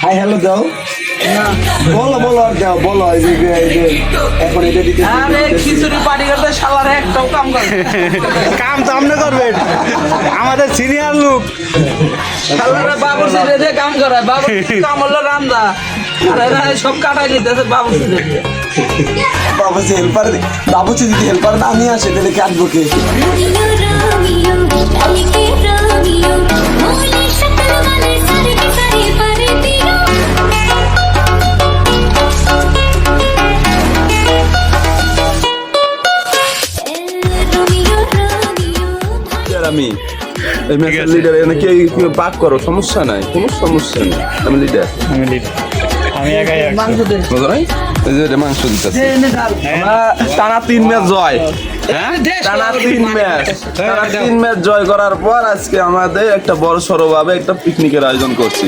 hi hello দাও বলো বলো আর দাও বলো এই যে এখন এটা দিতে আরে খিচুড়ি পার্টি করতে শালার একটাও কাম করে কাম তো আপনি করবেন আমাদের সিনিয়র লোক শালারে বাবুর্চি রেখে কাম করায় বাবুর্চি কাম হলো রান্দা আর এরা সব কাটাই নিতেছে বাবুর্চি রেখে বাবুচি যদি হেল্পার না নিয়ে আসে তাহলে কাটবো কে আমি এই ম্যাচের লিডার এনে কি পাক করো সমস্যা নাই কোনো সমস্যা নেই আমি লিডার আমি একাই বুঝো নাই এই যে মাংস দিতেছে টানা 3 ম্যাচ জয় টানা 3 ম্যাচ জয় করার পর আজকে আমাদের একটা বড় সড়ো ভাবে একটা পিকনিকের আয়োজন করছি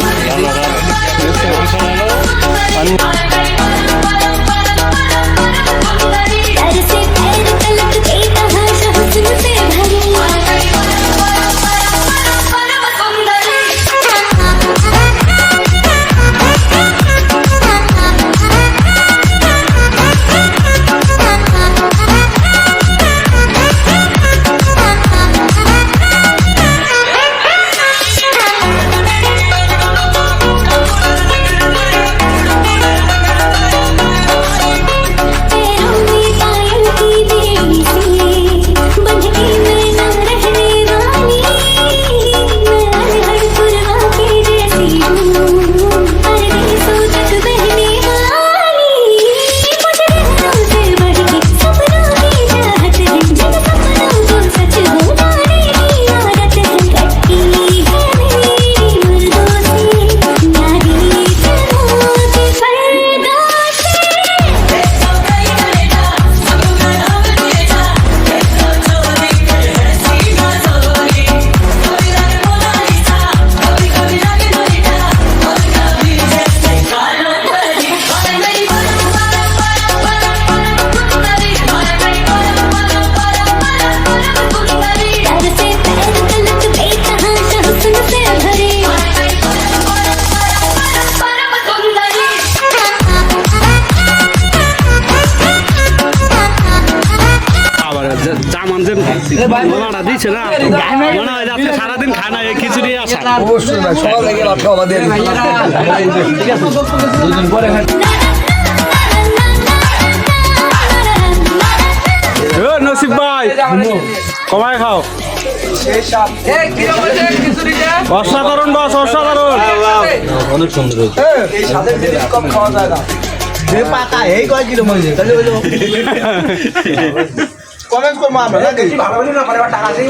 দিচ্ছে না মনে হয় আপনি সারাদিন খান না এই খিচুড়ি আসা অবশ্যই ভাই সকাল থেকে ভাত খাওয়া আমাদের ঠিক আছে দুদিন পরে নসিব ভাই কমায় খাও অসাধারণ বস অসাধারণ অনেক সুন্দর এই স্বাদের জিনিস কম খাওয়া যায় না যে পাকা এই কয় কিলো মজে তাহলে হলো কমেন্ট করবো আমরা নাকি ভালো না টাকা দিয়ে